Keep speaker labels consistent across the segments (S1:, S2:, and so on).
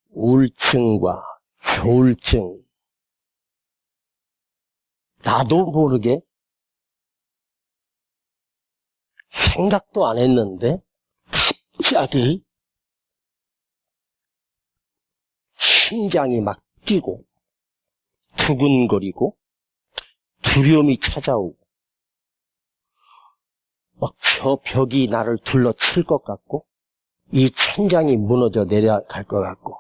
S1: 우울증과 조울증, 나도 모르게 생각도 안 했는데 갑자기 심장이 막 뛰고 두근거리고 두려움이 찾아오고 막 저 벽이 나를 둘러칠 것 같고 이 천장이 무너져 내려갈 것 같고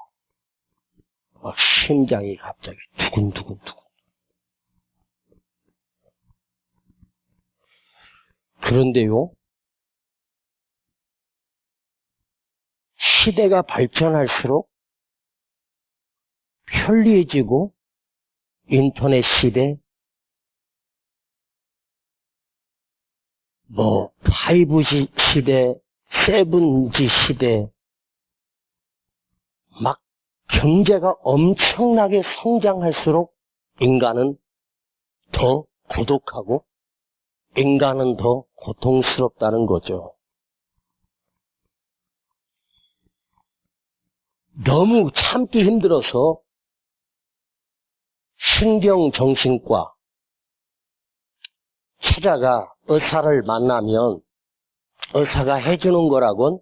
S1: 막 심장이 갑자기 두근두근두근. 그런데요, 시대가 발전할수록 편리해지고 인터넷 시대, 5G 시대, 7G 시대, 막 경제가 엄청나게 성장할수록 인간은 더 고독하고 인간은 더 고통스럽다는 거죠. 너무 참기 힘들어서 신경정신과 찾아가 의사를 만나면 의사가 해주는 거라곤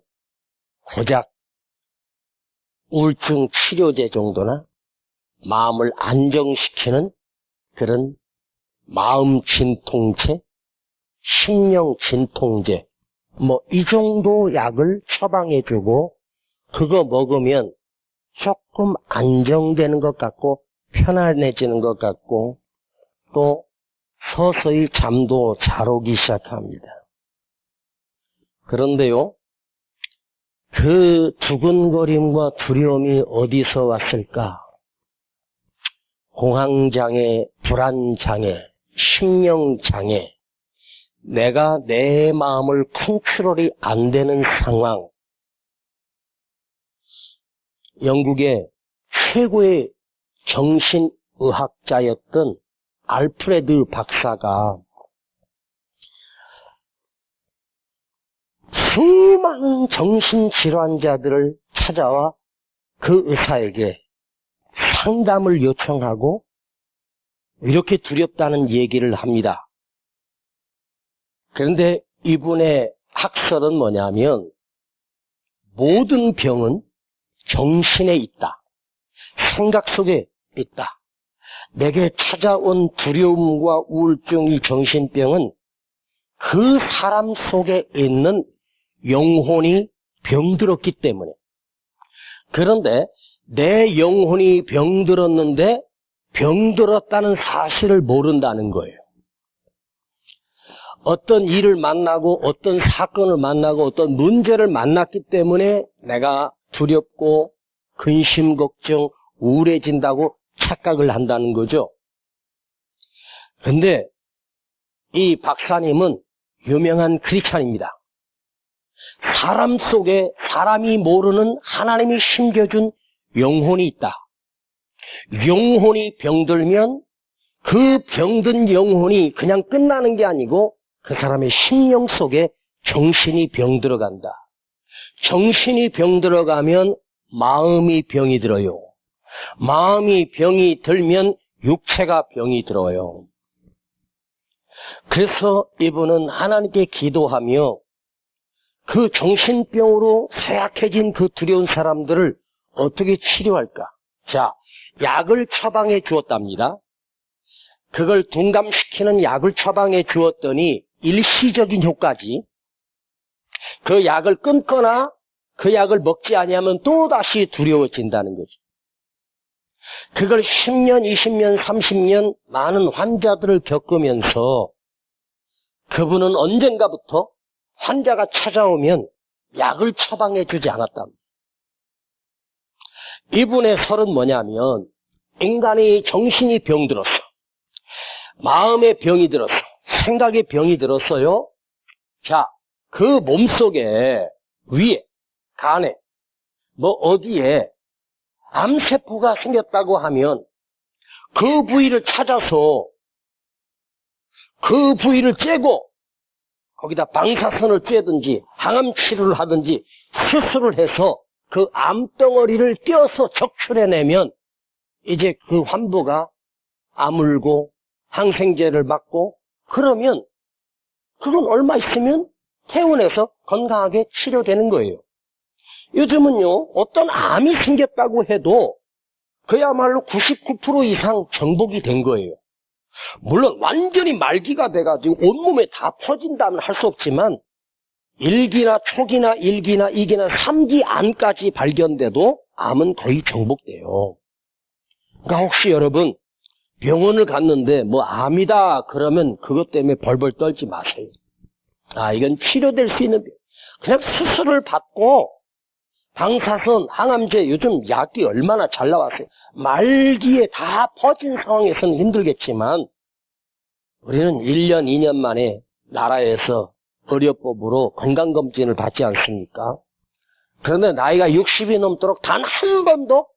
S1: 고작 우울증 치료제 정도나 마음을 안정시키는 그런 마음 진통제, 심령 진통제, 이 정도 약을 처방해주고 그거 먹으면 조금 안정되는 것 같고 편안해지는 것 같고 또 서서히 잠도 잘 오기 시작합니다. 그런데요, 그 두근거림과 두려움이 어디서 왔을까? 공황장애, 불안장애, 심령장애, 내가 내 마음을 컨트롤이 안 되는 상황. 영국의 최고의 정신의학자였던 알프레드 박사가 수많은 정신질환자들을 찾아와 그 의사에게 상담을 요청하고 이렇게 두렵다는 얘기를 합니다. 그런데 이분의 학설은 뭐냐면 모든 병은 정신에 있다. 생각 속에 있다. 내게 찾아온 두려움과 우울증이 정신병은 그 사람 속에 있는 영혼이 병들었기 때문에. 그런데 내 영혼이 병들었는데 병들었다는 사실을 모른다는 거예요. 어떤 일을 만나고 어떤 사건을 만나고 어떤 문제를 만났기 때문에 내가 두렵고 근심, 걱정, 우울해진다고 착각을 한다는 거죠. 그런데 이 박사님은 유명한 크리스찬입니다. 사람 속에 사람이 모르는 하나님이 심겨준 영혼이 있다. 영혼이 병들면 그 병든 영혼이 그냥 끝나는 게 아니고 그 사람의 심령 속에 정신이 병들어간다. 정신이 병들어가면 마음이 병이 들어요. 마음이 병이 들면 육체가 병이 들어요. 그래서 이분은 하나님께 기도하며 그 정신병으로 쇠약해진 그 두려운 사람들을 어떻게 치료할까? 자, 약을 처방해 주었답니다. 그걸 둔감시키는 약을 처방해 주었더니 일시적인 효과지. 그 약을 끊거나 그 약을 먹지 아니하면 또다시 두려워진다는 거지. 그걸 10년, 20년, 30년 많은 환자들을 겪으면서 그분은 언젠가부터 환자가 찾아오면 약을 처방해 주지 않았답니다. 이분의 설은 뭐냐면 인간이 정신이 병들었어. 마음에 병이 들었어. 생각에 병이 들었어요. 자, 그 몸속에 위에, 간에, 어디에 암세포가 생겼다고 하면 그 부위를 찾아서 그 부위를 째고 거기다 방사선을 쬐든지 항암 치료를 하든지 수술을 해서 그 암덩어리를 떼어서 적출해내면 이제 그 환부가 아물고 항생제를 맞고 그러면 그건 얼마 있으면 퇴원해서 건강하게 치료되는 거예요. 요즘은요, 어떤 암이 생겼다고 해도 그야말로 99% 이상 정복이 된 거예요. 물론 완전히 말기가 돼가지고 온몸에 다 퍼진다면 할 수 없지만 1기나 초기나 1기나 2기나 3기 암까지 발견돼도 암은 거의 정복돼요. 그러니까 혹시 여러분 병원을 갔는데 뭐 암이다 그러면 그것 때문에 벌벌 떨지 마세요. 이건 치료될 수 있는 병. 그냥 수술을 받고 방사선, 항암제 요즘 약이 얼마나 잘 나왔어요. 말기에 다 퍼진 상황에서는 힘들겠지만 우리는 1년, 2년 만에 나라에서 의료법으로 건강검진을 받지 않습니까? 그런데 나이가 60이 넘도록 단 한 번도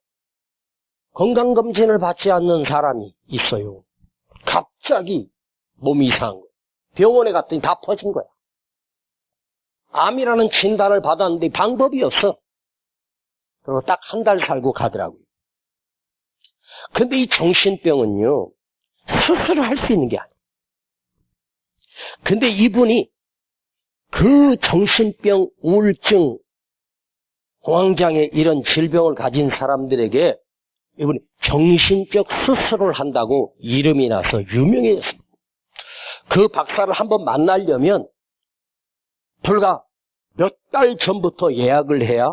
S1: 건강검진을 받지 않는 사람이 있어요. 갑자기 몸이 이상한 거야. 병원에 갔더니 다 퍼진 거야. 암이라는 진단을 받았는데 방법이 없어. 그리고 딱 한 달 살고 가더라고요. 근데 이 정신병은요, 수술을 할 수 있는 게 아니에요. 근데 이분이 그 정신병, 우울증, 공황장애 이런 질병을 가진 사람들에게 이분이 정신적 수술을 한다고 이름이 나서 유명해졌습니다. 그 박사를 한번 만나려면 불과 몇 달 전부터 예약을 해야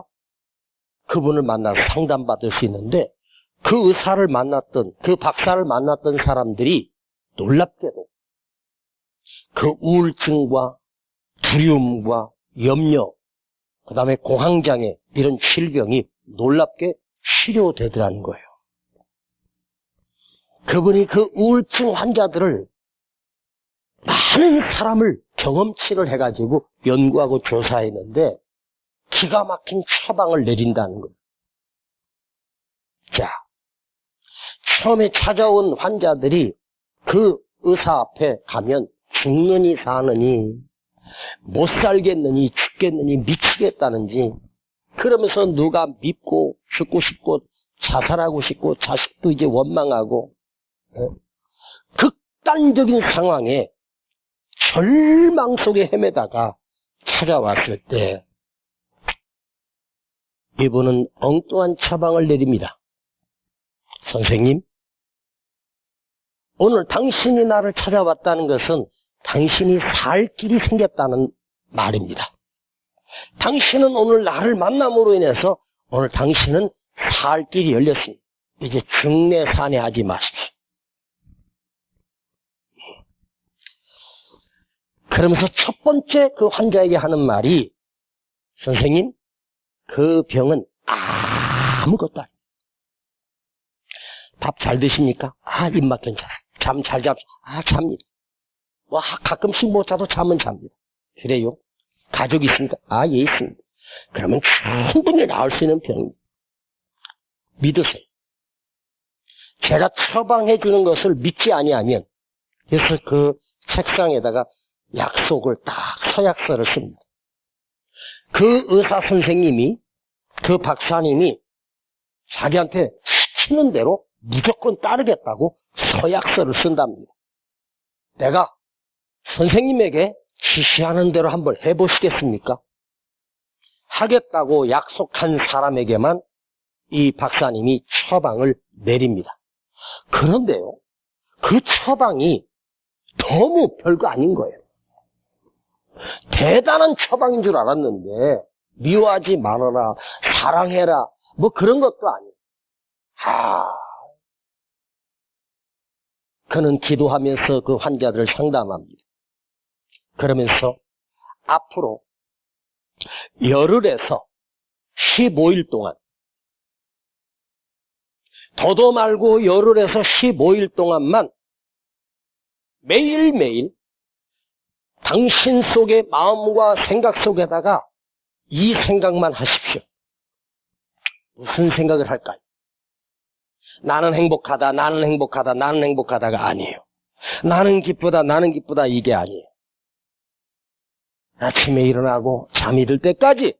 S1: 그분을 만나서 상담받을 수 있는데 그 의사를 만났던, 그 박사를 만났던 사람들이 놀랍게도 그 우울증과 두려움과 염려, 그 다음에 공황장애 이런 질병이 놀랍게 치료되더라는 거예요. 그분이 그 우울증 환자들을 많은 사람을 경험치를 해가지고 연구하고 조사했는데 기가 막힌 처방을 내린다는 거예요. 자, 처음에 찾아온 환자들이 그 의사 앞에 가면 죽느니 사느니 못 살겠느니 죽겠느니 미치겠다는지 그러면서 누가 밉고 죽고 싶고 자살하고 싶고 자식도 이제 원망하고 극단적인 상황에 절망 속에 헤매다가 찾아왔을 때 이분은 엉뚱한 처방을 내립니다. 선생님, 오늘 당신이 나를 찾아왔다는 것은 당신이 살 길이 생겼다는 말입니다. 당신은 오늘 나를 만남으로 인해서 오늘 당신은 살 길이 열렸습니다. 이제 중내산해하지 마십시오. 그러면서 첫 번째 그 환자에게 하는 말이 선생님, 그 병은 아무것도 아니에요. 밥 잘 드십니까? 입맛 괜찮아. 잠 잘 잡. 잡니다. 가끔씩 못 자도 잠은 잡니다. 그래요? 가족 있습니까? 예, 있습니다. 그러면 충분히 나을 수 있는 병입니다. 믿으세요. 제가 처방해 주는 것을 믿지 아니하면 그래서 그 책상에다가 약속을 딱 서약서를 씁니다. 그 의사 선생님이, 그 박사님이 자기한테 시키는 대로 무조건 따르겠다고 서약서를 쓴답니다. 내가 선생님에게 지시하는 대로 한번 해보시겠습니까? 하겠다고 약속한 사람에게만 이 박사님이 처방을 내립니다. 그런데요, 그 처방이 너무 별거 아닌 거예요. 대단한 처방인 줄 알았는데 미워하지 말아라, 사랑해라, 뭐 그런 것도 아니에요. 그는 기도하면서 그 환자들을 상담합니다. 그러면서 앞으로 열흘에서 15일 동안, 더도 말고 열흘에서 15일 동안만 매일매일 당신 속의 마음과 생각 속에다가 이 생각만 하십시오. 무슨 생각을 할까요? 나는 행복하다, 나는 행복하다, 나는 행복하다가 아니에요. 나는 기쁘다, 나는 기쁘다, 이게 아니에요. 아침에 일어나고 잠이 들 때까지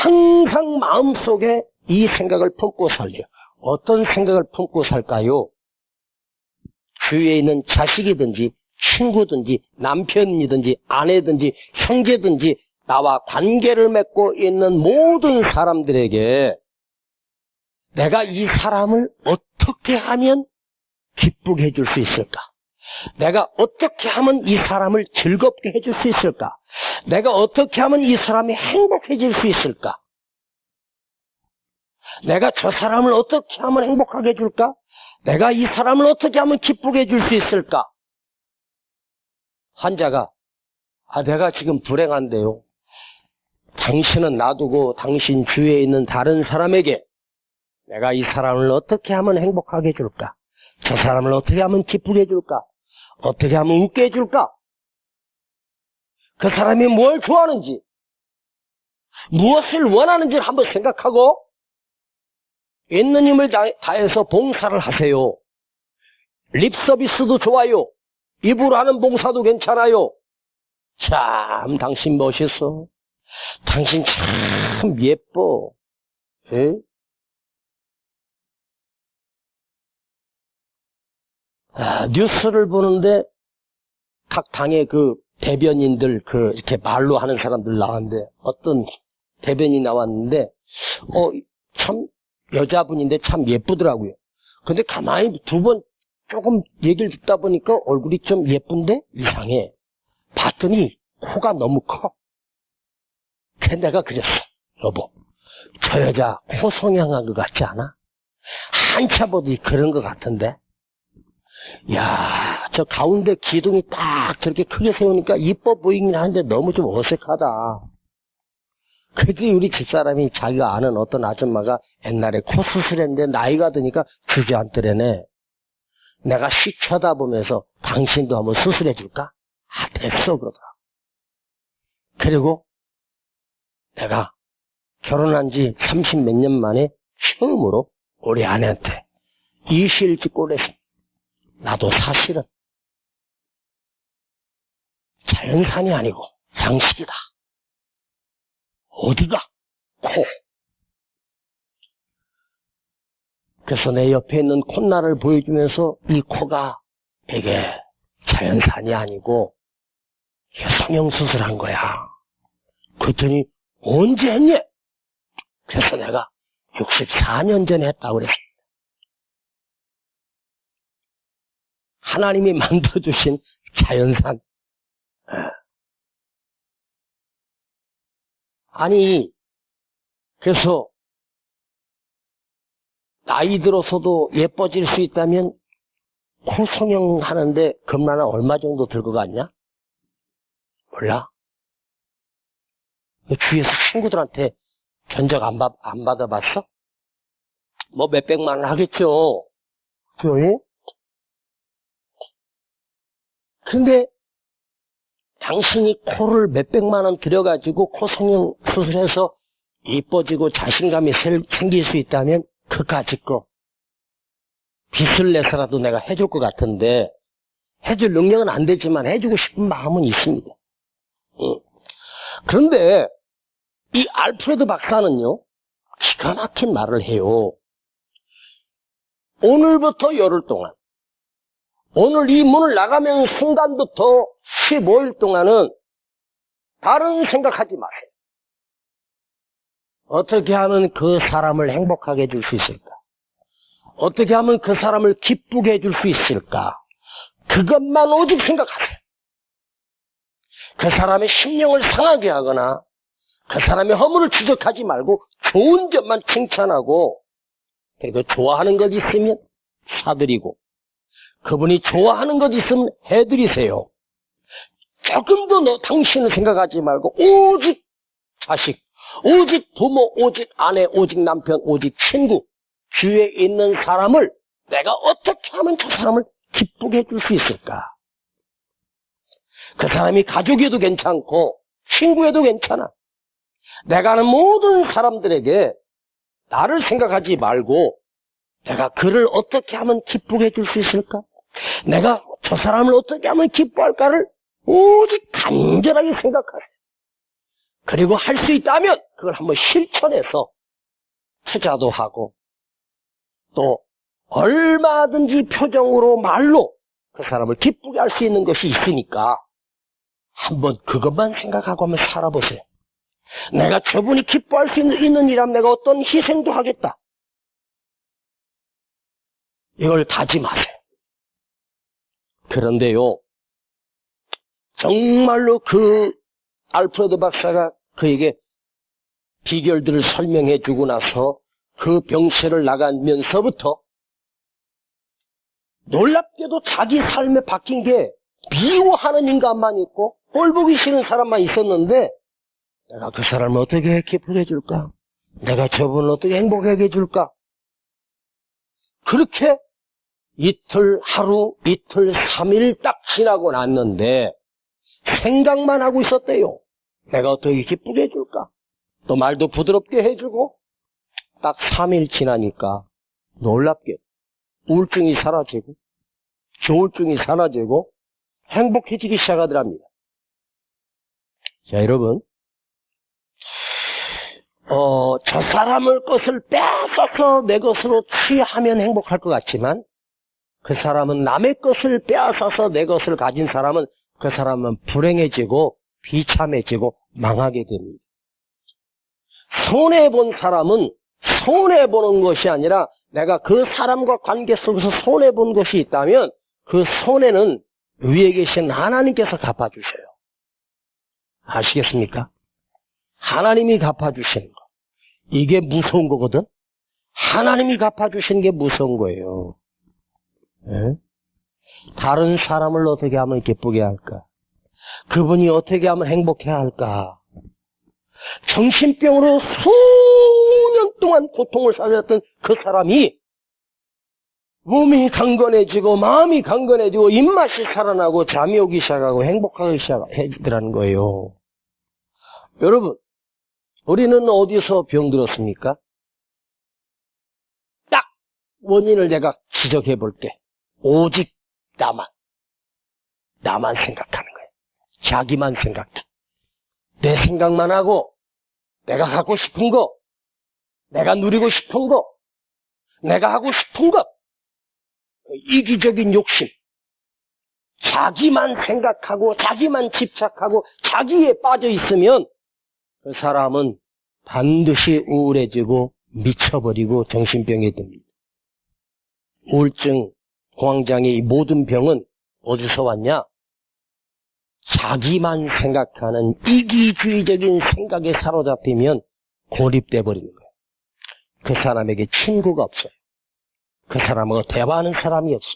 S1: 항상 마음속에 이 생각을 품고 살려. 어떤 생각을 품고 살까요? 주위에 있는 자식이든지 친구든지 남편이든지 아내든지 형제든지 나와 관계를 맺고 있는 모든 사람들에게 내가 이 사람을 어떻게 하면 기쁘게 해줄 수 있을까? 내가 어떻게 하면 이 사람을 즐겁게 해줄 수 있을까? 내가 어떻게 하면 이 사람이 행복해질 수 있을까? 내가 저 사람을 어떻게 하면 행복하게 해줄까? 내가 이 사람을 어떻게 하면 기쁘게 해줄 수 있을까? 환자가 내가 지금 불행한데요. 당신은 놔두고 당신 주위에 있는 다른 사람에게 내가 이 사람을 어떻게 하면 행복하게 해줄까? 저 사람을 어떻게 하면 기쁘게 해줄까? 어떻게 하면 웃게 해줄까? 그 사람이 뭘 좋아하는지, 무엇을 원하는지를 한번 생각하고 있는 힘을 다해서 봉사를 하세요. 립 서비스도 좋아요. 입으로 하는 봉사도 괜찮아요. 참 당신 멋있어. 당신 참 예뻐. 에? 뉴스를 보는데 각 당의 그 대변인들 이렇게 말로 하는 사람들 나왔는데 어떤 대변인이 나왔는데 참 여자분인데 참 예쁘더라고요. 근데 가만히 두 번 조금 얘기를 듣다 보니까 얼굴이 좀 예쁜데 이상해. 봤더니 코가 너무 커. 그래서 내가 그랬어. 여보, 저 여자 코 성형한 것 같지 않아? 한차 보더니 그런 것 같은데. 야, 저 가운데 기둥이 딱 저렇게 크게 세우니까 이뻐 보이긴 하는데 너무 좀 어색하다. 그랬더니 우리 집사람이 자기가 아는 어떤 아줌마가 옛날에 코 수술했는데 나이가 드니까 주저앉더래네. 내가 씩 쳐다보면서 당신도 한번 수술해줄까? 됐어 그러더라. 그리고 내가 결혼한 지 30 몇 년 만에 처음으로 우리 아내한테 이실 짓고 그랬어. 나도 사실은 자연산이 아니고 양식이다. 어디가? 코. 그래서 내 옆에 있는 콧날을 보여주면서 이 코가 이게 자연산이 아니고 성형수술한 거야. 그랬더니 언제 했니? 그래서 내가 64년 전에 했다고 그랬어. 하나님이 만들어주신 자연산. 아니, 그래서 나이 들어서도 예뻐질 수 있다면 코 성형하는데 금나는 얼마 정도 들 것 같냐? 몰라? 주위에서 친구들한테 견적 안 받아봤어? 뭐 몇백만 원 하겠죠. 그래? 근데 당신이 코를 몇백만 원 들여가지고 코 성형 수술해서 이뻐지고 자신감이 생길 수 있다면 그까짓 거 빚을 내서라도 내가 해줄 것 같은데 해줄 능력은 안 되지만 해주고 싶은 마음은 있습니다. 그런데 이 알프레드 박사는요 기가 막힌 말을 해요. 오늘부터 열흘 동안 오늘 이 문을 나가면 순간부터 15일 동안은 다른 생각하지 마세요. 어떻게 하면 그 사람을 행복하게 해줄 수 있을까? 어떻게 하면 그 사람을 기쁘게 해줄 수 있을까? 그것만 오직 생각하세요. 그 사람의 심령을 상하게 하거나 그 사람의 허물을 지적하지 말고 좋은 점만 칭찬하고 그리고 좋아하는 것 있으면 사드리고 그분이 좋아하는 것 있으면 해드리세요. 조금 더 당신을 생각하지 말고 오직 자식, 오직 부모, 오직 아내, 오직 남편, 오직 친구 주위에 있는 사람을 내가 어떻게 하면 저 사람을 기쁘게 해줄 수 있을까? 그 사람이 가족에도 괜찮고 친구에도 괜찮아. 내가 아는 모든 사람들에게 나를 생각하지 말고 내가 그를 어떻게 하면 기쁘게 해줄 수 있을까? 내가 저 사람을 어떻게 하면 기뻐할까를 오직 간절하게 생각하세요. 그리고 할 수 있다면 그걸 한번 실천해서 투자도 하고 또 얼마든지 표정으로 말로 그 사람을 기쁘게 할 수 있는 것이 있으니까 한번 그것만 생각하고 한번 살아보세요. 내가 저분이 기뻐할 수 있는 일이라면 내가 어떤 희생도 하겠다. 이걸 다짐하세요. 그런데요, 정말로 그 알프레드 박사가 그에게 비결들을 설명해 주고 나서 그 병실을 나가면서부터 놀랍게도 자기 삶에 바뀐 게 미워하는 인간만 있고 꼴 보기 싫은 사람만 있었는데 내가 그 사람을 어떻게 기쁘게 해줄까? 내가 저분을 어떻게 행복하게 해줄까? 그렇게 이틀, 하루, 이틀, 3일 딱 지나고 났는데 생각만 하고 있었대요. 내가 어떻게 기쁘게 해줄까? 또 말도 부드럽게 해주고 딱 3일 지나니까 놀랍게 우울증이 사라지고 조울증이 사라지고 행복해지기 시작하더랍니다. 자, 여러분, 저 사람을 것을 빼앗아서 내 것으로 취하면 행복할 것 같지만 그 사람은 남의 것을 빼앗아서 내 것을 가진 사람은 그 사람은 불행해지고 비참해지고 망하게 됩니다. 손해본 사람은 손해보는 것이 아니라 내가 그 사람과 관계 속에서 손해본 것이 있다면 그 손해는 위에 계신 하나님께서 갚아주셔요. 아시겠습니까? 하나님이 갚아주시는 거. 이게 무서운 거거든? 하나님이 갚아주시는 게 무서운 거예요. 네? 다른 사람을 어떻게 하면 기쁘게 할까? 그분이 어떻게 하면 행복해 할까? 정신병으로 수년 동안 고통을 살렸던 그 사람이 몸이 강건해지고 마음이 강건해지고 입맛이 살아나고 잠이 오기 시작하고 행복하기 시작하더라는 거예요. 여러분, 우리는 어디서 병들었습니까? 딱 원인을 내가 지적해 볼게. 오직 나만 생각하는 거예요. 자기만 생각다. 내 생각만 하고 내가 갖고 싶은 거, 내가 누리고 싶은 거, 내가 하고 싶은 것, 이기적인 욕심, 자기만 생각하고 자기만 집착하고 자기에 빠져 있으면 그 사람은 반드시 우울해지고 미쳐버리고 정신병이 됩니다. 우울증, 공황장애 이 모든 병은 어디서 왔냐? 자기만 생각하는 이기주의적인 생각에 사로잡히면 고립돼 버리는 거예요. 그 사람에게 친구가 없어요. 그 사람하고 대화하는 사람이 없어요.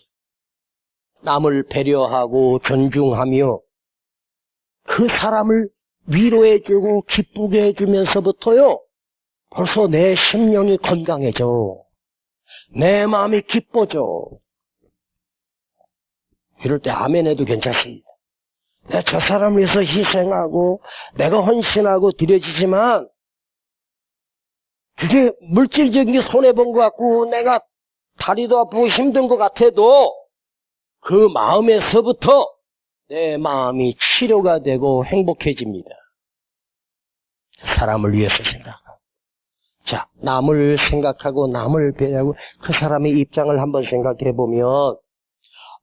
S1: 남을 배려하고 존중하며 그 사람을 위로해주고 기쁘게 해주면서부터요, 벌써 내 심령이 건강해져. 내 마음이 기뻐져. 이럴 때 아멘 해도 괜찮습니다. 내가 저 사람을 위해서 희생하고 내가 헌신하고 드려지지만 그게 물질적인 게 손해본 것 같고 내가 다리도 아프고 힘든 것 같아도 그 마음에서부터 내 마음이 치료가 되고 행복해집니다. 사람을 위해서 생각하고. 자, 남을 생각하고 남을 배려하고 그 사람의 입장을 한번 생각해 보면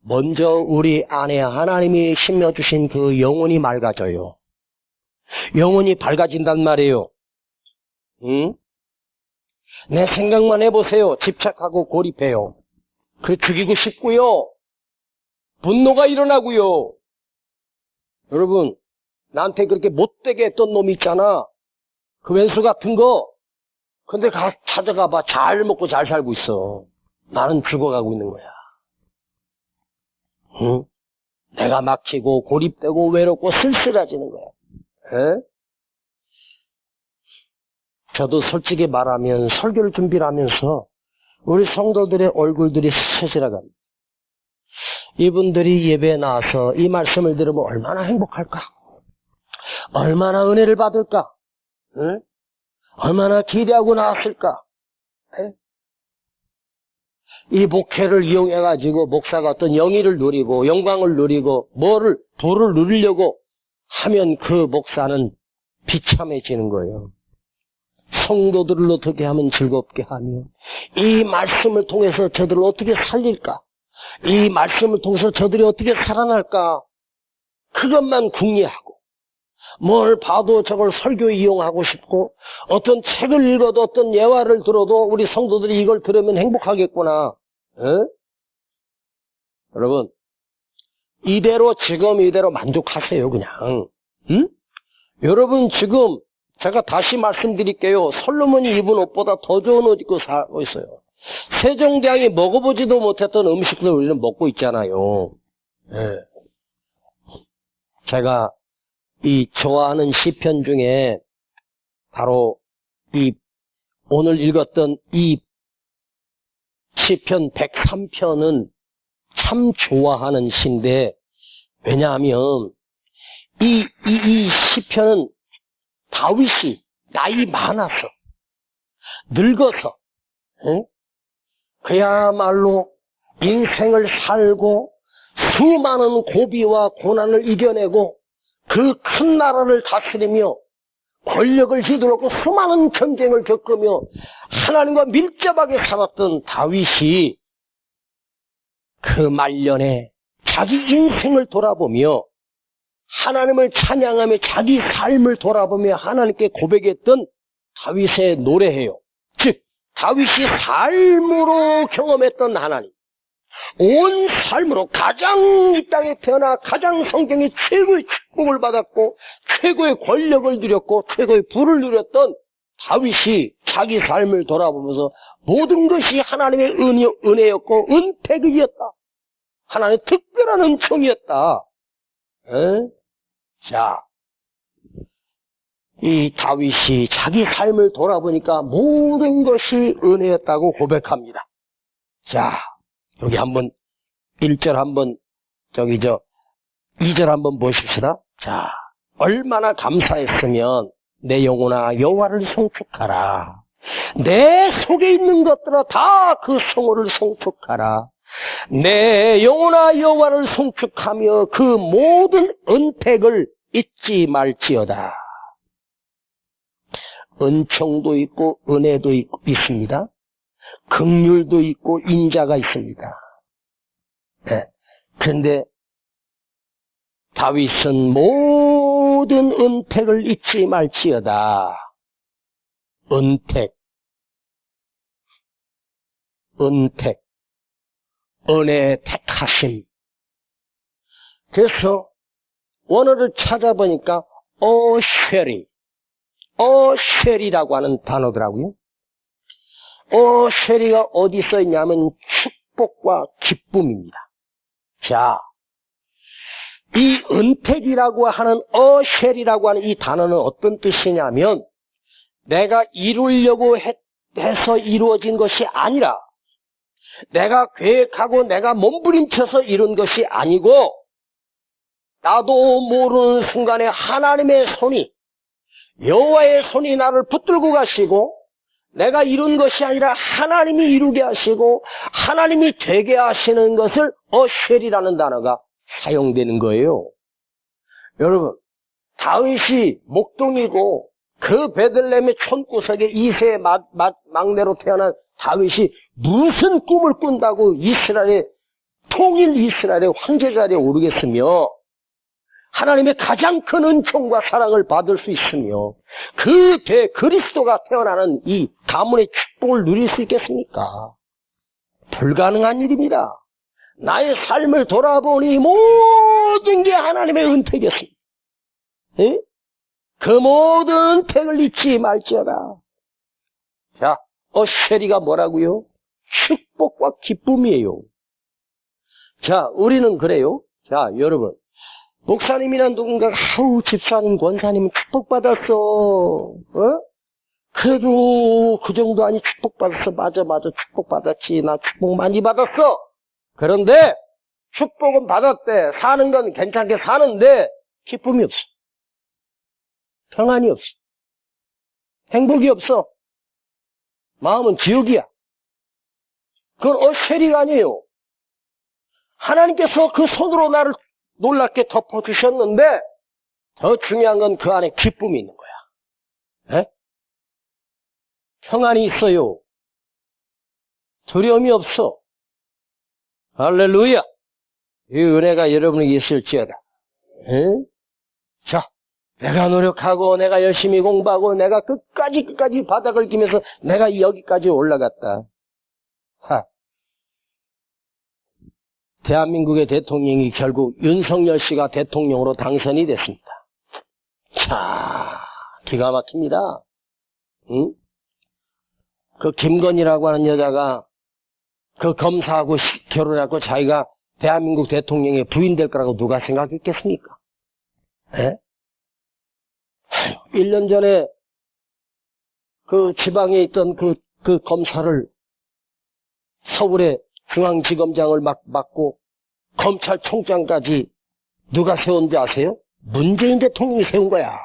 S1: 먼저 우리 안에 하나님이 심어주신 그 영혼이 맑아져요. 영혼이 밝아진단 말이에요. 응? 내 생각만 해보세요. 집착하고 고립해요. 그 죽이고 싶고요. 분노가 일어나고요. 여러분, 나한테 그렇게 못되게 했던 놈이 있잖아. 그 왼수 같은 거. 근데 찾아가봐. 잘 먹고 잘 살고 있어. 나는 죽어가고 있는 거야. 응? 내가 막히고 고립되고 외롭고 쓸쓸해지는 거야. 에? 저도 솔직히 말하면 설교를 준비를 하면서 우리 성도들의 얼굴들이 스쳐지나갑니다. 이분들이 예배에 나와서 이 말씀을 들으면 얼마나 행복할까? 얼마나 은혜를 받을까? 응? 얼마나 기대하고 나왔을까? 에? 이 목회를 이용해가지고 목사가 어떤 영예를 누리고 영광을 누리고 부를 누리려고 하면 그 목사는 비참해지는 거예요. 성도들을 어떻게 하면 즐겁게 하며, 이 말씀을 통해서 저들을 어떻게 살릴까? 이 말씀을 통해서 저들이 어떻게 살아날까? 그것만 궁리하고, 뭘 봐도 저걸 설교에 이용하고 싶고, 어떤 책을 읽어도 어떤 예화를 들어도 우리 성도들이 이걸 들으면 행복하겠구나. 에? 여러분, 이대로 지금 이대로 만족하세요, 그냥. 응? 여러분 지금 제가 다시 말씀드릴게요. 솔로몬이 입은 옷보다 더 좋은 옷 입고 살고 있어요. 세종대왕이 먹어보지도 못했던 음식들 우리는 먹고 있잖아요. 예. 제가 이 좋아하는 시편 중에 바로 이 오늘 읽었던 이 시편 103편은 참 좋아하는 시인데, 왜냐하면 이 시편은 다윗이 나이 많아서, 늙어서, 응? 그야말로 인생을 살고 수많은 고비와 고난을 이겨내고 그 큰 나라를 다스리며 권력을 휘두르고 수많은 전쟁을 겪으며 하나님과 밀접하게 살았던 다윗이 그 말년에 자기 인생을 돌아보며 하나님을 찬양하며 자기 삶을 돌아보며 하나님께 고백했던 다윗의 노래예요. 즉 다윗이 삶으로 경험했던 하나님, 온 삶으로 가장 이 땅에 태어나 가장 성경에 최고의 축복을 받았고 최고의 권력을 누렸고 최고의 부를 누렸던 다윗이 자기 삶을 돌아보면서 모든 것이 하나님의 은혜였고 은택이었다. 하나님의 특별한 은총이었다. 자, 이 다윗이 자기 삶을 돌아보니까 모든 것이 은혜였다고 고백합니다. 자, 여기 한번 1절 한번 2절 한번 보십시다. 자, 얼마나 감사했으면 내 영혼아 여호와를 송축하라. 내 속에 있는 것들아 다 그 성호를 송축하라. 내 영혼아 여호와를 송축하며 그 모든 은택을 잊지 말지어다. 은총도 있고 은혜도 있습니다. 긍휼도 있고 인자가 있습니다. 네. 그런데 다윗은 모든 은택을 잊지 말지어다. 은택, 은혜 택하심. 그래서 원어를 찾아보니까 어쉐리라고 하는 단어더라고요. 쉐리가 어디 써 있냐면 축복과 기쁨입니다. 자, 이 은택이라고 하는 쉐리라고 하는 이 단어는 어떤 뜻이냐면 내가 이루려고 해서 이루어진 것이 아니라 내가 계획하고 내가 몸부림쳐서 이룬 것이 아니고 나도 모르는 순간에 하나님의 손이, 여호와의 손이 나를 붙들고 가시고 내가 이룬 것이 아니라 하나님이 이루게 하시고 하나님이 되게 하시는 것을 어쉘이라는 단어가 사용되는 거예요. 여러분, 다윗이 목동이고 그 베들레헴의 촌구석에 2세의 막내로 태어난 다윗이 무슨 꿈을 꾼다고 통일 이스라엘의 황제 자리에 오르겠으며 하나님의 가장 큰 은총과 사랑을 받을 수 있으며 그리스도가 태어나는 이 가문의 축복을 누릴 수 있겠습니까? 불가능한 일입니다. 나의 삶을 돌아보니 모든 게 하나님의 은택이었습니다. 예? 그 모든 은택을 잊지 말지어다. 자, 쉐리가 뭐라고요? 축복과 기쁨이에요. 자, 우리는 그래요. 자, 여러분, 목사님이나 누군가가 집사님, 권사님 축복받았어. 그래도 그 정도 아니 축복받았어. 맞아 축복받았지. 나 축복 많이 받았어. 그런데 축복은 받았대. 사는 건 괜찮게 사는데 기쁨이 없어. 평안이 없어. 행복이 없어. 마음은 지옥이야. 그건 쉐리가 아니에요. 하나님께서 그 손으로 나를 놀랍게 덮어주셨는데 더 중요한 건 그 안에 기쁨이 있는 거야. 에? 평안이 있어요. 두려움이 없어. 할렐루야. 이 은혜가 여러분에게 있을지어다. 에? 자, 내가 노력하고 내가 열심히 공부하고 내가 끝까지 바닥을 기면서 내가 여기까지 올라갔다. 하. 대한민국의 대통령이 결국 윤석열 씨가 대통령으로 당선이 됐습니다. 자, 기가 막힙니다. 응? 그 김건희라고 하는 여자가 그 검사하고 결혼하고 자기가 대한민국 대통령의 부인 될 거라고 누가 생각했겠습니까? 에? 1년 전에 그 지방에 있던 그 검사를 서울의 중앙지검장을 맡고 검찰총장까지 누가 세운지 아세요? 문재인 대통령이 세운 거야.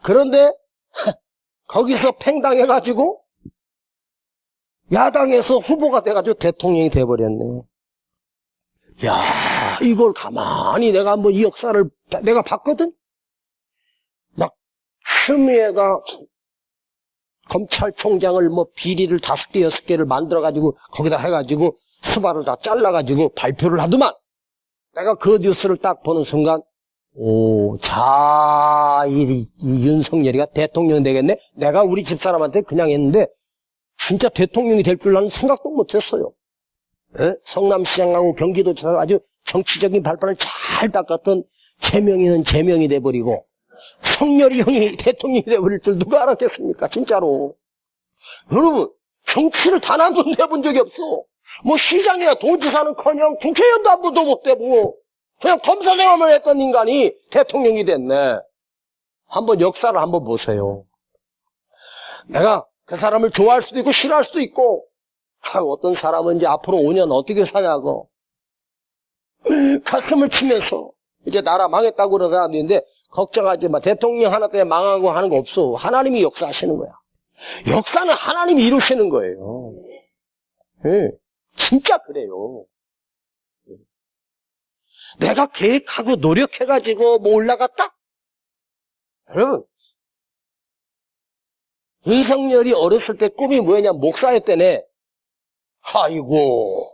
S1: 그런데 거기서 팽당해가지고 야당에서 후보가 돼가지고 대통령이 돼버렸네. 야, 이걸 가만히 내가 한번 이 역사를 내가 봤거든? 막 추미애가 검찰총장을 뭐 비리를 5개, 6개를 만들어가지고 거기다 해가지고 수발을 다 잘라가지고 발표를 하더만 내가 그 뉴스를 딱 보는 순간 오, 이 윤석열이가 대통령 되겠네? 내가 우리 집사람한테 그냥 했는데 진짜 대통령이 될 줄 나는 생각도 못했어요. 에? 성남시장하고 경기도처럼 아주 정치적인 발판을 잘 닦았던 제명이는 제명이 돼버리고 성렬이 형이 대통령이 돼버릴 줄 누가 알았겠습니까? 진짜로. 여러분, 정치를 단 한 번도 해본 적이 없어. 뭐 시장이나 도지사는커녕 국회의원도 한 번도 못 되고 그냥 검사 생활만 했던 인간이 대통령이 됐네. 한번 역사를 한번 보세요. 내가 그 사람을 좋아할 수도 있고 싫어할 수도 있고 어떤 사람은 이제 앞으로 5년 어떻게 사냐고 가슴을 치면서 이제 나라 망했다고 그러는 사람도 있는데 걱정하지 마. 대통령 하나 때문에 망하고 하는 거 없어. 하나님이 역사하시는 거야. 역사는 하나님이 이루시는 거예요. 네, 진짜 그래요. 내가 계획하고 노력해가지고 뭐 올라갔다? 여러분, 윤석열이 어렸을 때 꿈이 뭐였냐? 목사였대네. 아이고.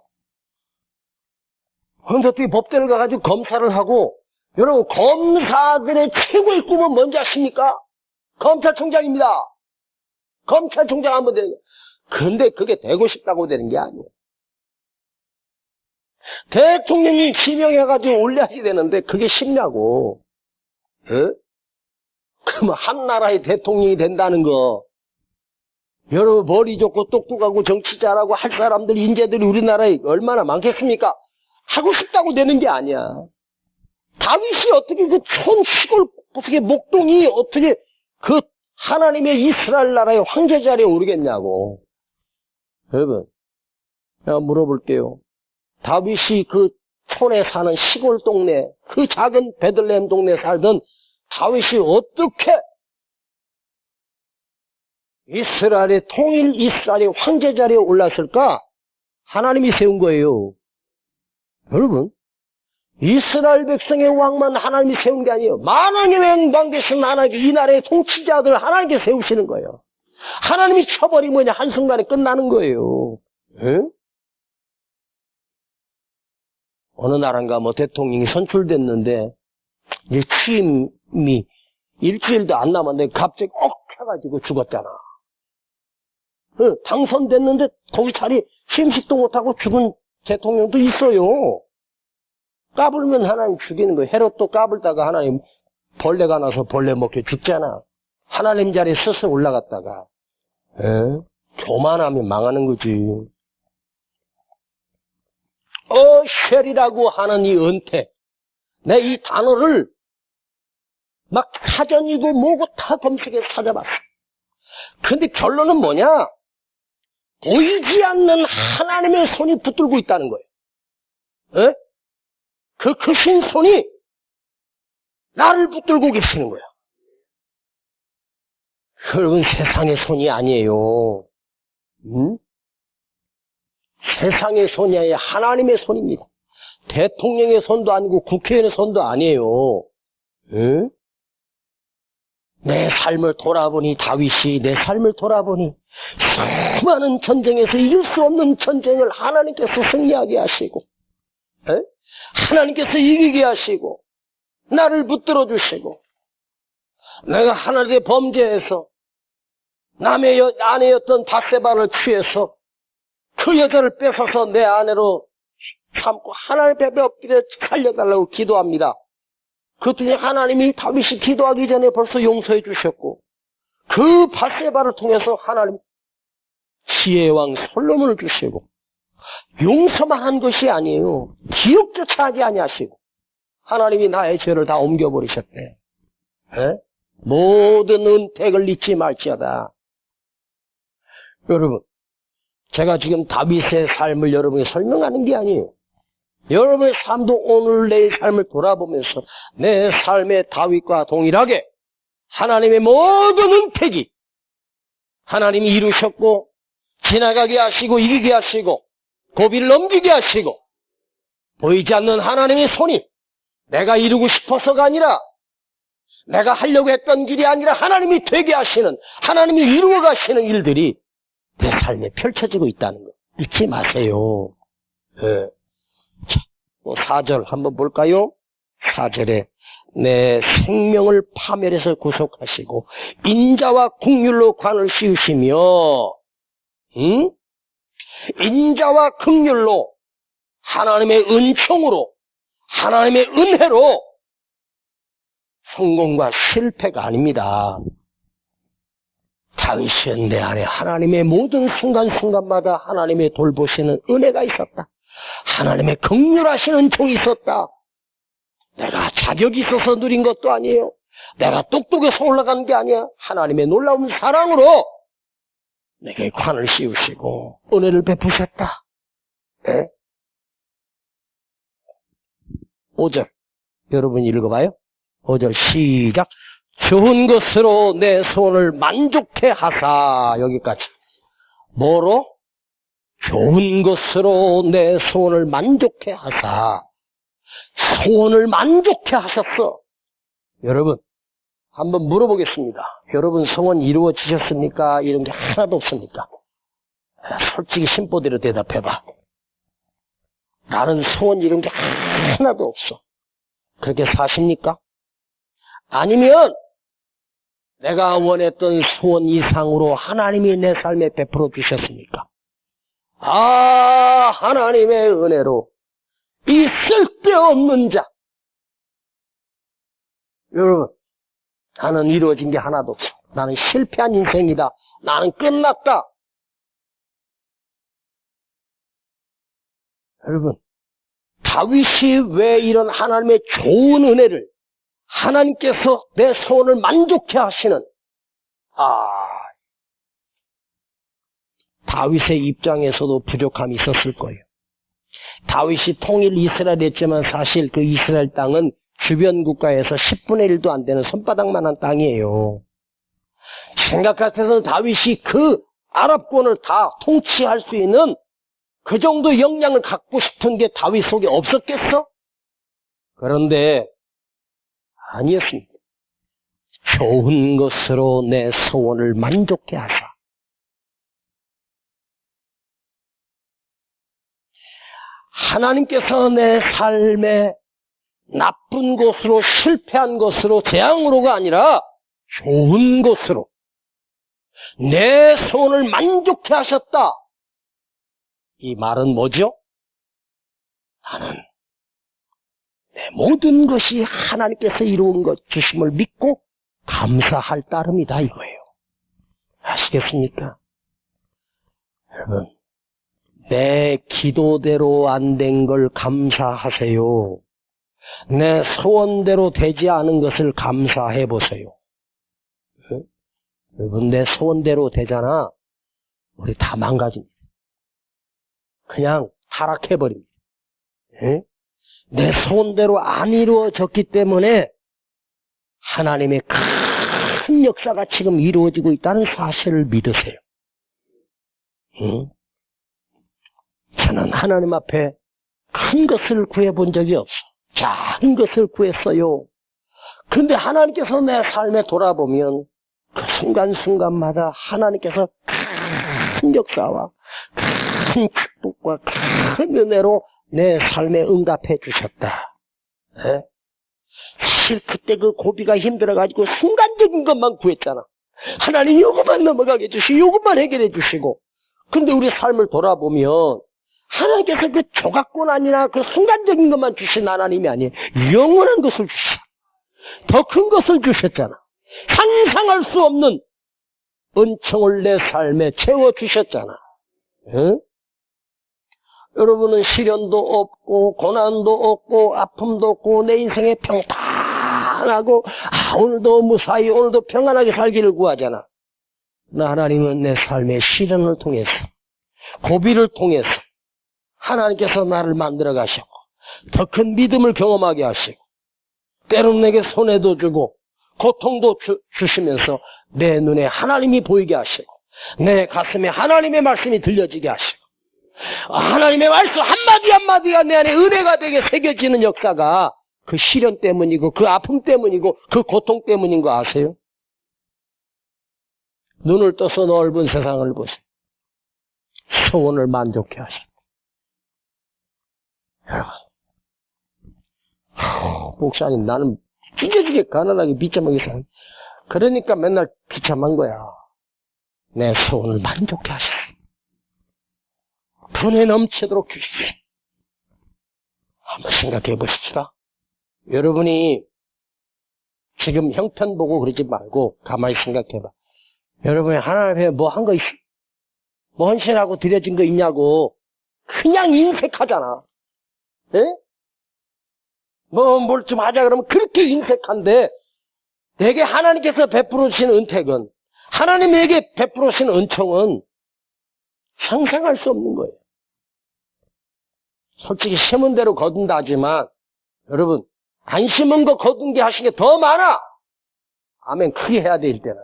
S1: 그런데 어떻게 법대를 가가지고 검사를 하고, 여러분, 검사들의 최고의 꿈은 뭔지 아십니까? 검찰총장입니다. 검찰총장 한번 되는 거예요. 근데 그게 되고 싶다고 되는 게 아니에요. 대통령이 지명해가지고 올려야지 되는데 그게 쉽냐고. 에? 그럼 한 나라의 대통령이 된다는 거. 여러분 머리 좋고 똑똑하고 정치 잘하고 할 사람들 인재들이 우리나라에 얼마나 많겠습니까? 하고 싶다고 되는 게 아니야. 다윗이 어떻게 그 시골 어떻게 목동이 어떻게 그 하나님의 이스라엘 나라의 황제 자리에 오르겠냐고. 여러분 내가 물어볼게요. 다윗이 그 촌에 사는 시골 동네 그 작은 베들레헴 동네에 살던 다윗이 어떻게 이스라엘의 통일 이스라엘의 황제 자리에 올랐을까? 하나님이 세운 거예요. 여러분 이스라엘 백성의 왕만 하나님이 세운 게 아니에요. 만왕의 왕 되신 하나님께 이 나라의 통치자들을 하나님께 세우시는 거예요. 하나님이 쳐버리면 한순간에 끝나는 거예요. 에? 어느 나라인가 뭐 대통령이 선출됐는데 이제 취임이 일주일도 안 남았는데 갑자기 해가지고 죽었잖아. 당선됐는데 거기 자리 취임식도 못하고 죽은 대통령도 있어요. 까불면 하나님 죽이는 거예요. 헤롯도 까불다가 하나님 벌레가 나서 벌레 먹게 죽잖아. 하나님 자리에 스스로 올라갔다가 교만하면 망하는 거지. 쉘이라고 하는 이 은퇴. 내 이 단어를 막 사전이고 뭐고 다 검색해서 찾아봤어. 근데 결론은 뭐냐? 보이지 않는 하나님의 손이 붙들고 있다는 거예요. 에? 그 크신 손이 나를 붙들고 계시는 거야. 여러분 세상의 손이 아니에요. 응? 세상의 손이 아니라 하나님의 손입니다. 대통령의 손도 아니고 국회의원의 손도 아니에요. 응? 내 삶을 돌아보니 다윗이 내 삶을 돌아보니 수많은 전쟁에서 이길 수 없는 전쟁을 하나님께서 승리하게 하시고 에? 하나님께서 이기게 하시고 나를 붙들어 주시고 내가 하나님의 범죄에서 남의 아내였던 밧세바를 취해서 그 여자를 뺏어서 내 아내로 삼고 하나님 뵙기를 살려달라고 기도합니다. 그랬더니 하나님이 다윗이 기도하기 전에 벌써 용서해 주셨고 그 밧세바를 통해서 하나님 지혜의 왕 솔로몬을 주시고 용서만 한 것이 아니에요. 기억조차 하지 아니하시고 하나님이 나의 죄를 다 옮겨버리셨대. 에? 모든 은택을 잊지 말지어다. 여러분, 제가 지금 다윗의 삶을 여러분에게 설명하는 게 아니에요. 여러분의 삶도 오늘 내 삶을 돌아보면서 내 삶의 다윗과 동일하게 하나님의 모든 은택이 하나님이 이루셨고 지나가게 하시고 이기게 하시고 고비를 넘기게 하시고 보이지 않는 하나님의 손이 내가 이루고 싶어서가 아니라 내가 하려고 했던 길이 아니라 하나님이 되게 하시는 하나님이 이루어 가시는 일들이 내 삶에 펼쳐지고 있다는 거 잊지 마세요. 네. 자, 4절 한번 볼까요? 4절에 내 생명을 파멸해서 구속하시고 인자와 긍휼로 관을 씌우시며 인자와 긍휼로 하나님의 은총으로 하나님의 은혜로 성공과 실패가 아닙니다. 다윗은 내 안에 하나님의 모든 순간순간마다 하나님의 돌보시는 은혜가 있었다. 하나님의 긍휼하신 은총이 있었다. 내가 자격이 있어서 누린 것도 아니에요. 내가 똑똑해서 올라간 게 아니야. 하나님의 놀라운 사랑으로 내게 관을 씌우시고 은혜를 베푸셨다. 네? 5절 여러분 읽어봐요. 5절 시작. 좋은 것으로 내 소원을 만족해 하사. 여기까지. 뭐로? 좋은 것으로 내 소원을 만족해 하사. 소원을 만족해 하셨어. 여러분 한번 물어보겠습니다. 여러분 소원 이루어지셨습니까? 이런 게 하나도 없습니까? 솔직히 심보대로 대답해봐. 나는 소원 이런 게 하나도 없어. 그렇게 사십니까? 아니면 내가 원했던 소원 이상으로 하나님이 내 삶에 베풀어 주셨습니까? 아, 하나님의 은혜로 이 쓸데없는 자. 여러분, 나는 이루어진 게 하나도 없어. 나는 실패한 인생이다. 나는 끝났다. 여러분, 다윗이 왜 이런 하나님의 좋은 은혜를 하나님께서 내 소원을 만족해 하시는 다윗의 입장에서도 부족함이 있었을 거예요. 다윗이 통일 이스라엘 했지만 사실 그 이스라엘 땅은 주변 국가에서 10분의 1도 안 되는 손바닥만한 땅이에요. 생각 같아서 다윗이 그 아랍권을 다 통치할 수 있는 그 정도 역량을 갖고 싶은 게 다윗 속에 없었겠어? 그런데 아니었습니다. 좋은 것으로 내 소원을 만족해 하사. 하나님께서 내 삶에 나쁜 것으로 실패한 것으로 재앙으로가 아니라 좋은 것으로 내 소원을 만족해 하셨다. 이 말은 뭐죠? 나는 내 모든 것이 하나님께서 이루은 것 주심을 믿고 감사할 따름이다 이거예요. 아시겠습니까? 여러분, 내 기도대로 안 된 걸 감사하세요. 내 소원대로 되지 않은 것을 감사해 보세요. 여러분, 내 소원대로 되잖아. 우리 다 망가집니다. 그냥 타락해버립니다. 내 소원대로 안 이루어졌기 때문에 하나님의 큰 역사가 지금 이루어지고 있다는 사실을 믿으세요. 저는 하나님 앞에 큰 것을 구해본 적이 없어. 작은 것을 구했어요. 근데 하나님께서 내 삶에 돌아보면 그 순간순간마다 하나님께서 큰 역사와 큰 축복과 큰 은혜로 내 삶에 응답해 주셨다. 네? 사실 그때 그 고비가 힘들어가지고 순간적인 것만 구했잖아. 하나님 요것만 넘어가게 해주시고 요것만 해결해 주시고. 근데 우리 삶을 돌아보면 하나님께서 그 조각권 아니라 그 순간적인 것만 주신 하나님이 아니에요. 영원한 것을 주셨어. 더 큰 것을 주셨잖아. 상상할 수 없는 은총을 내 삶에 채워주셨잖아. 응? 여러분은 시련도 없고 고난도 없고 아픔도 없고 내 인생에 평탄하고 오늘도 무사히 오늘도 평안하게 살기를 구하잖아. 나 하나님은 내 삶의 시련을 통해서 고비를 통해서 하나님께서 나를 만들어 가시고 더 큰 믿음을 경험하게 하시고 때로는 내게 손해도 주고 고통도 주시면서 내 눈에 하나님이 보이게 하시고 내 가슴에 하나님의 말씀이 들려지게 하시고 하나님의 말씀 한마디 한마디가 내 안에 은혜가 되게 새겨지는 역사가 그 시련 때문이고 그 아픔 때문이고 그 고통 때문인 거 아세요? 눈을 떠서 넓은 세상을 보세요. 소원을 만족해 하십니다. 여러분, 목사님 나는 찢어지게 가난하게 비참하게 사는 그러니까 맨날 비참한 거야. 내 소원을 만족해 하십니다. 분에 넘치도록 주십시오. 한번 생각해 보십시다. 여러분이 지금 형편 보고 그러지 말고 가만히 생각해봐. 여러분이 하나님 앞에 뭐 한 거 있어? 뭐 헌신하고 드려진 거 있냐고 그냥 인색하잖아. 예? 뭘 좀 하자 그러면 그렇게 인색한데 내게 하나님께서 베풀어 주신 은택은 하나님에게 베풀어 주신 은총은 상상할 수 없는 거예요. 솔직히 심은 대로 거둔다 하지만 여러분 안 심은 거 거둔 게 하신 게 더 많아. 아멘. 크게 해야 될 때는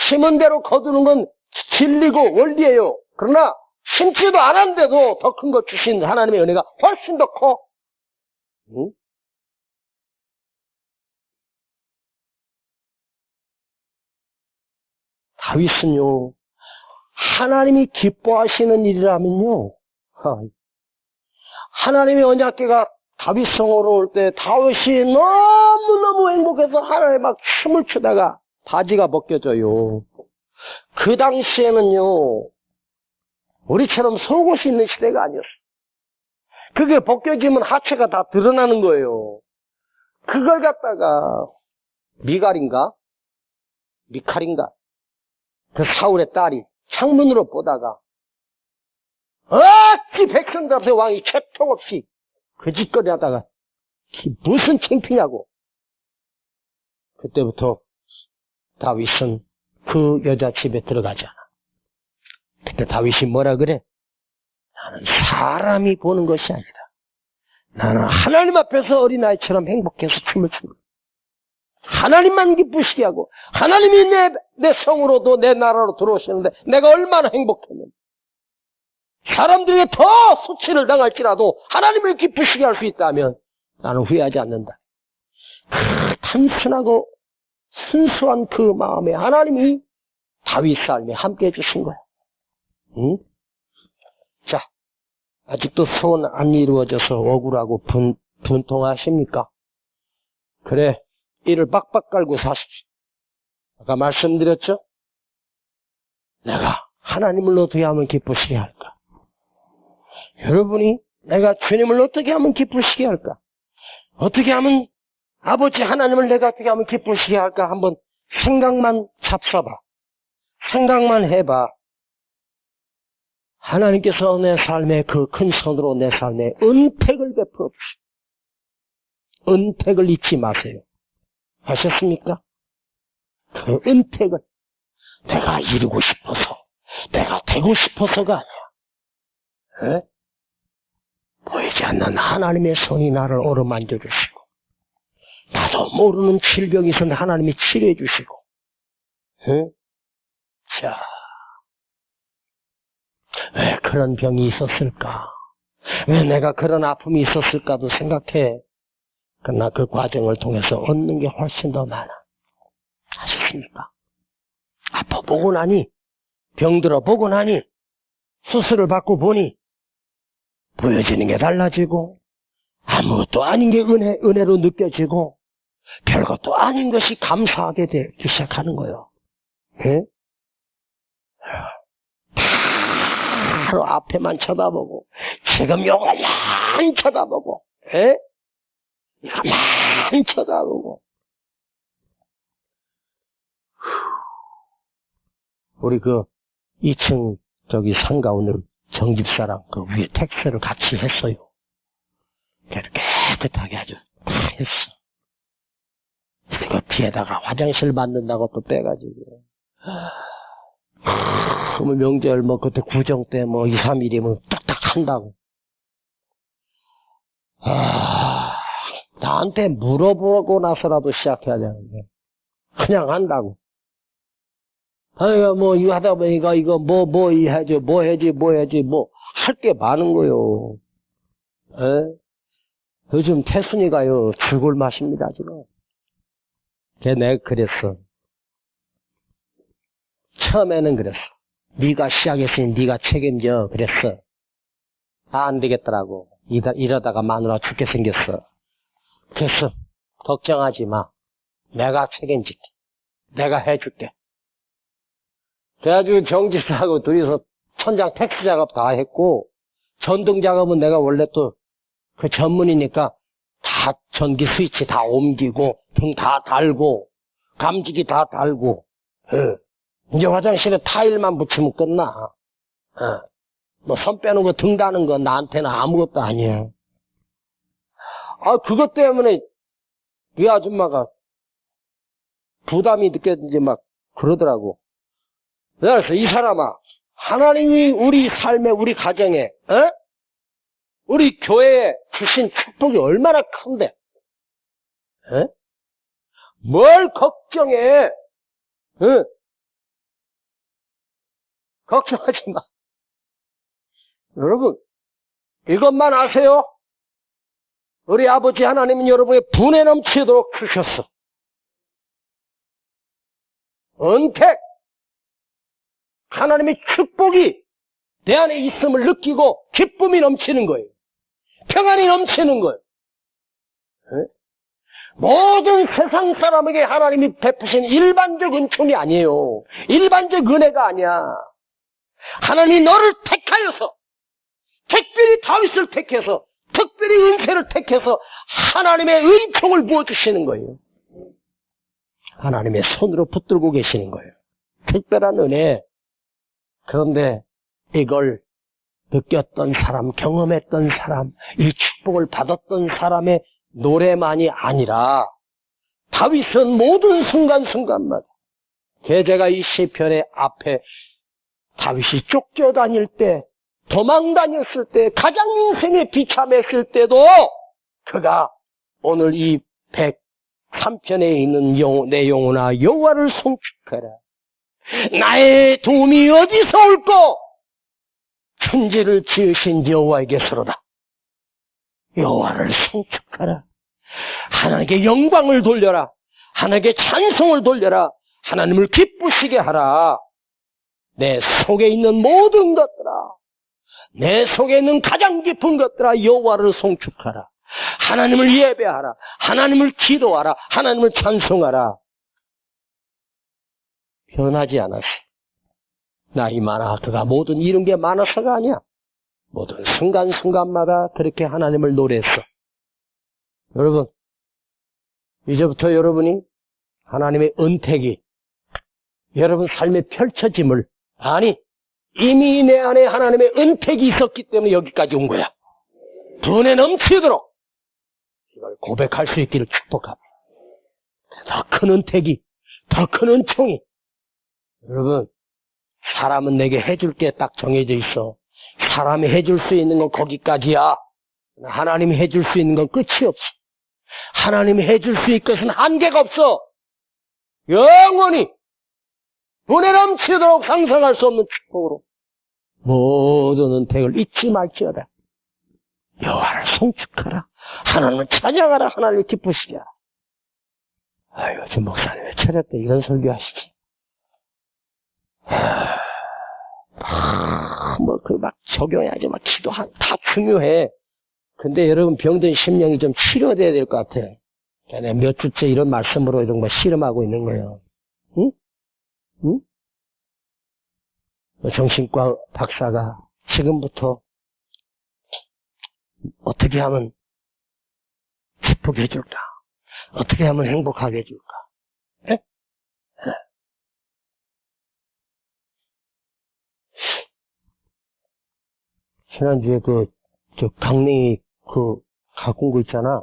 S1: 심은 대로 거두는 건 진리고 원리예요. 그러나 심지도 않았는데도 더 큰 거 주신 하나님의 은혜가 훨씬 더 커. 응? 다윗은요 하나님이 기뻐하시는 일이라면요 하나님의 언약궤가 다윗 성으로 올 때 다윗이 너무너무 행복해서 하나님에 막 춤을 추다가 바지가 벗겨져요. 그 당시에는요 우리처럼 속옷이 있는 시대가 아니었어. 그게 벗겨지면 하체가 다 드러나는 거예요. 그걸 갖다가 미갈인가 미칼인가 그 사울의 딸이 창문으로 보다가 어찌 백성들 앞에 왕이 채통 없이 그 짓거리 하다가 무슨 창피냐고. 그때부터 다윗은 그 여자 집에 들어가지 않아. 그때 다윗이 뭐라 그래? 나는 사람이 보는 것이 아니다. 나는 하나님 앞에서 어린아이처럼 행복해서 춤을 추는 거야. 하나님만 기쁘시게 하고 하나님이 내 성으로도 내 나라로 들어오시는데 내가 얼마나 행복했는데 사람들에게 더 수치를 당할지라도 하나님을 기쁘시게 할 수 있다면 나는 후회하지 않는다. 그 단순하고 순수한 그 마음에 하나님이 다윗 삶에 함께 해주신 거야. 응? 자, 아직도 소원 안 이루어져서 억울하고 분통하십니까? 그래, 이를 빡빡 깔고 사십시오. 아까 말씀드렸죠? 내가 하나님을 어떻게 하면 기쁘시게 할까? 여러분이 내가 주님을 어떻게 하면 기쁘시게 할까? 어떻게 하면 아버지 하나님을 내가 어떻게 하면 기쁘시게 할까? 한번 생각만 잡숴봐. 생각만 해봐. 하나님께서 내 삶에 그 큰 손으로 내 삶에 은택을 베풀어 주시오. 은택을 잊지 마세요. 아셨습니까? 그 은택은 내가 이루고 싶어서 내가 되고 싶어서가 아니야. 에? 보이지 않는 하나님의 손이 나를 어루만져 주시고 나도 모르는 질병이 있었는데 하나님이 치료해 주시고 자, 왜 그런 병이 있었을까? 왜 내가 그런 아픔이 있었을까도 생각해. 그러나 그 과정을 통해서 얻는 게 훨씬 더 많아. 아셨습니까? 아파보고 나니, 병들어 보고 나니, 수술을 받고 보니, 보여지는 게 달라지고, 아무것도 아닌 게 은혜로 느껴지고, 별것도 아닌 것이 감사하게 되기 시작하는 거예요. 예? 바로 앞에만 쳐다보고, 지금 요것만 쳐다보고, 예? 이것만 쳐다보고. 우리 그 2층 저기 상가 오늘 정집사랑 그 위에 텍스를 같이 했어요. 깨끗하게 아주 다 했어. 그리고 뒤에다가 화장실 만든다고 또 빼가지고. 그러면 명절 뭐 그때 구정 때 뭐 2, 3일이면 뚝딱 한다고. 나한테 물어보고 나서라도 시작해야 되는데. 그냥 한다고. 아이가 뭐 이거 하다 보니까 이거 뭐 해야지 뭐 해야지 할 게 많은 거요. 에? 요즘 태순이가요 죽을 맛입니다 지금. 내가 그랬어. 처음에는 그랬어. 네가 시작했으니 네가 책임져 그랬어. 안 되겠더라고. 이러다가 마누라 죽게 생겼어. 그래서 걱정하지 마. 내가 책임질게. 내가 해줄게. 그래가지고 정집사하고 둘이서 천장 텍스 작업 다 했고, 전등 작업은 내가 원래 또 그 전문이니까 다 전기 스위치 다 옮기고, 등 다 달고, 감지기 다 달고, 이제 화장실에 타일만 붙이면 끝나. 뭐 선 빼는 거, 등 다는 거 나한테는 아무것도 아니야. 그것 때문에 이 아줌마가 부담이 느껴진지 막 그러더라고. 그래서 이 사람아, 하나님이 우리 삶에, 우리 가정에, 우리 교회에 주신 축복이 얼마나 큰데, 뭘 걱정해, 걱정하지 마. 여러분, 이것만 아세요? 우리 아버지 하나님은 여러분의 분에 넘치도록 주셨어. 은택, 하나님의 축복이 내 안에 있음을 느끼고 기쁨이 넘치는 거예요. 평안이 넘치는 거예요. 모든 세상 사람에게 하나님이 베푸신 일반적 은총이 아니에요. 일반적 은혜가 아니야. 하나님이 너를 택하여서, 특별히 다윗을 택해서, 특별히 은혜를 택해서 하나님의 은총을 부어주시는 거예요. 하나님의 손으로 붙들고 계시는 거예요. 특별한 은혜. 그런데 이걸 느꼈던 사람, 경험했던 사람, 이 축복을 받았던 사람의 노래만이 아니라 다윗은 모든 순간순간마다 제가 이 시편의 앞에 다윗이 쫓겨다닐 때, 도망 다녔을 때, 가장 인생에 비참했을 때도 그가 오늘 이 103편에 있는 내 영혼아 여호와를 송축하라. 나의 도움이 어디서 올꼬? 천지를 지으신 여호와에게서로다. 여호와를 송축하라. 하나님께 영광을 돌려라. 하나님께 찬송을 돌려라. 하나님을 기쁘시게 하라. 내 속에 있는 모든 것들아, 내 속에 있는 가장 깊은 것들아 여호와를 송축하라. 하나님을 예배하라. 하나님을 기도하라. 하나님을 찬송하라. 변하지 않았어. 나이 많아 그가 모든 이룬 게 많아서가 아니야. 모든 순간순간마다 그렇게 하나님을 노래했어. 여러분, 이제부터 여러분이 하나님의 은택이 여러분 삶에 펼쳐짐을, 아니 이미 내 안에 하나님의 은택이 있었기 때문에 여기까지 온 거야. 분에 넘치도록 이걸 고백할 수 있기를 축복합니다. 더 큰 은택이, 더 큰 은총이. 여러분, 사람은 내게 해줄 게 딱 정해져 있어. 사람이 해줄 수 있는 건 거기까지야. 하나님이 해줄 수 있는 건 끝이 없어. 하나님이 해줄 수 있는 것은 한계가 없어. 영원히 분에 넘치도록 상상할 수 없는 축복으로 모든 은택을 잊지 말지어다. 여호와를 송축하라. 하나님을 찬양하라. 하나님을 기쁘시게 하라. 아유, 저 목사님 왜 차렸다 이런 설교하시지? 막 적용해야지, 막 다 중요해. 근데 여러분, 병든 심령이 좀 치료돼야 될 것 같아. 내가 몇 주째 이런 말씀으로 이런 거 실험하고 있는 거예요. 응? 응? 정신과 박사가 지금부터 어떻게 하면 기쁘게 해줄까? 어떻게 하면 행복하게 해줄까? 에? 지난주에 강냉이 갖고 온 거 있잖아.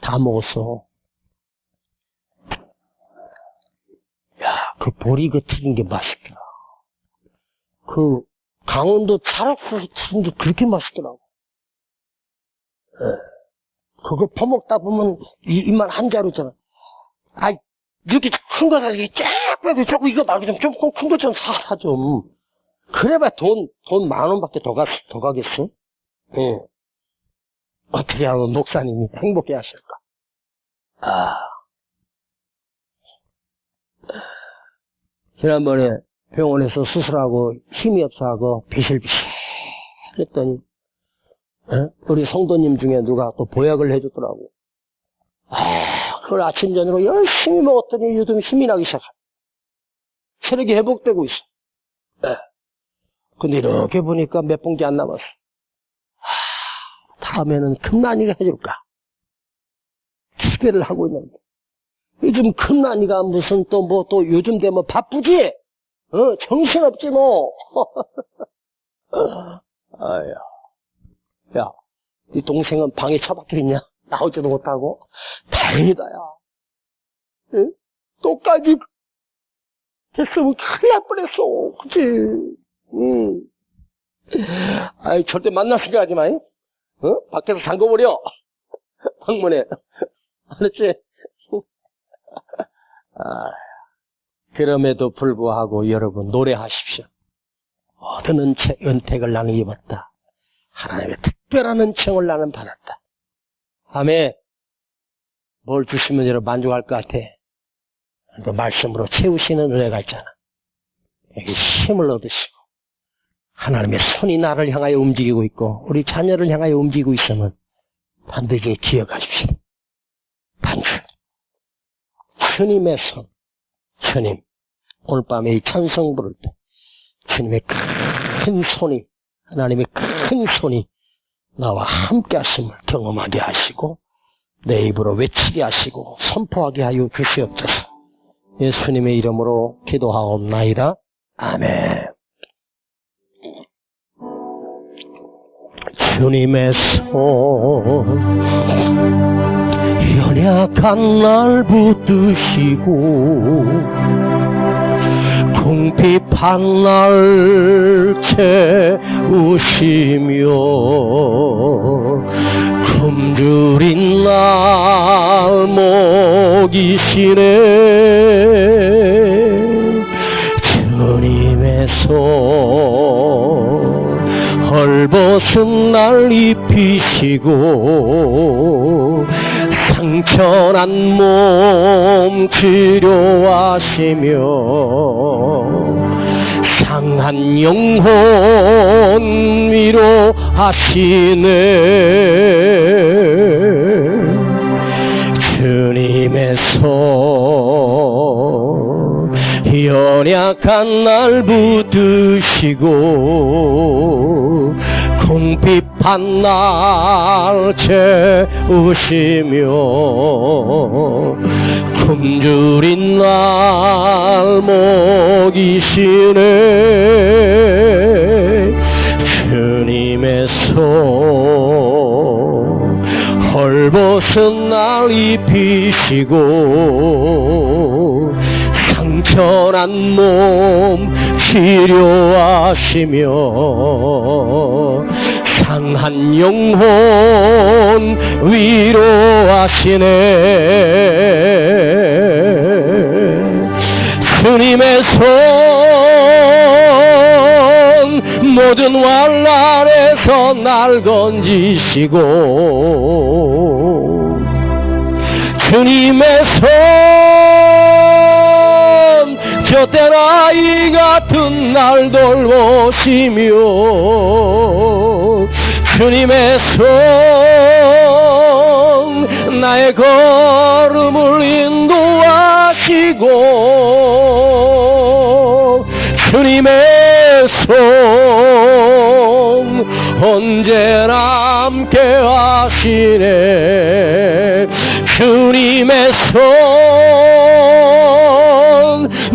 S1: 다 먹었어. 야, 보리 튀긴 게 맛있더라. 강원도 찰옥수수 튀긴 게 그렇게 맛있더라고. 그거 퍼먹다 보면 입만 한 자루잖아. 이렇게 큰 거 사지. 쫙 빼도 조금 이거 말고 좀 큰 거 좀 사 좀. 그래봐 돈 10,000원밖에 더 가겠어? 예. 어떻게 하면 목사님이 행복해 하실까? 지난번에 병원에서 수술하고 힘이 없어하고 비실비실 했더니, 우리 성도님 중에 누가 또 보약을 해줬더라고. 그걸 아침 저녁으로 열심히 먹었더니 요즘 힘이 나기 시작하네. 체력이 회복되고 있어. 근데 이렇게 보니까 몇 봉지 안 남았어. 다음에는 금난이가 해줄까? 기대를 하고 있는데. 요즘 금난이가 무슨 또 요즘 되면 바쁘지? 정신없지 뭐. 아야. 야, 네 동생은 방에 처박혀 있냐? 나오지도 못하고. 다행이다, 야. 응? 또까지 됐으면 큰일 날 뻔했어. 그치? 절대 만날 생각 하지 마. 밖에서 잠궈버려. 방문에. 알았지? 그럼에도 불구하고 여러분 노래하십시오. 모든 은택을 나는 입었다. 하나님의 특별한 은총을 나는 받았다. 아멘. 뭘 주시면 여러분 만족할 것 같아. 그 말씀으로 채우시는 은혜가 있잖아. 여기 힘을 얻으시고 하나님의 손이 나를 향하여 움직이고 있고 우리 자녀를 향하여 움직이고 있으면 반드시 기억하십시오. 반드시 주님의 손, 주님 오늘 밤에 이 찬송 부를 때 주님의 큰 손이 하나님의 큰 손이 나와 함께 하심을 경험하게 하시고 내 입으로 외치게 하시고 선포하게 하여 주시옵소서. 예수님의 이름으로 기도하옵나이다. 아멘. 주님의 손 연약한 날 붙드시고 궁핍한 날 채우시며 굶주린 날 먹이시네. 주님의 손 헐벗은 날 입히시고 상처난 몸 치료하시며 상한 영혼 위로하시네. 주님의 손 연약한 날 붙드시고 궁핍한 날 채우시며 굶주린 날 먹이시네. 주님의 손 헐벗은 날 입히시고 상처난 몸 치료하시며 상한 영혼 위로하시네. 주님의 손 모든 환난에서 날 건지시고 주님의 손 곁에 아이 같은 날 돌보시며 주님의 손 나의 걸음을 인도하시고 주님의 손 언제나 함께 하시네 주님의 손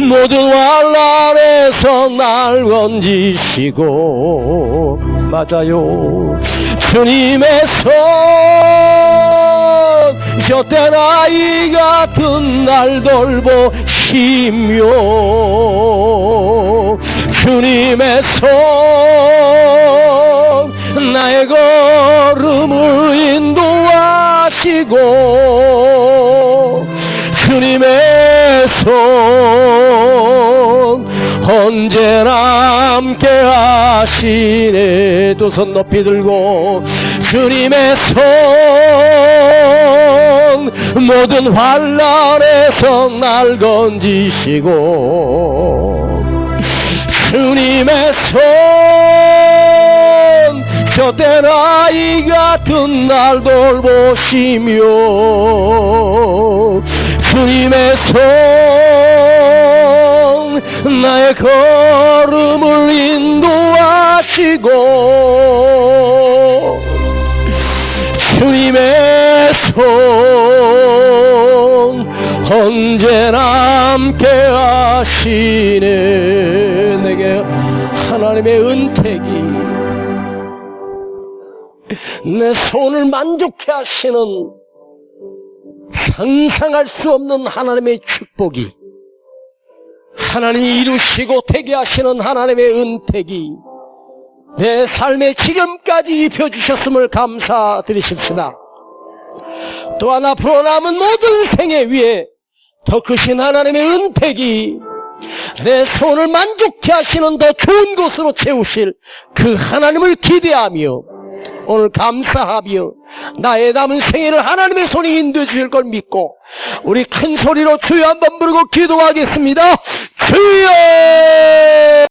S1: 모든 환난에서 날 건지시고 맞아요 주님의 손 곁에 아이 같은 날 돌보시며 주님의 손 나의 걸음을 인도하시고 주님의 손 언제나 함께 하시네 두 손 높이 들고 주님의 손 모든 환난에서 날 건지시고 주님의 손 곁에 아이 같은 날 돌보시며 주님의 손 나의 걸음을 인도하시고 주님의 손 언제나 함께 하시네 내게 하나님의 은택이 내 손을 만족해 하시는 상상할 수 없는 하나님의 축복이 하나님이 이루시고 되게 하시는 하나님의 은택이 내 삶에 지금까지 입혀주셨음을 감사드리십시다. 또한 앞으로 남은 모든 생애 위에 더 크신 하나님의 은택이 내 손을 만족해 하시는 더 좋은 곳으로 채우실 그 하나님을 기대하며 오늘 감사하며 나의 남은 생애를 하나님의 손이 인도해 주실 걸 믿고 우리 큰 소리로 주여 한번 부르고 기도하겠습니다. 주여!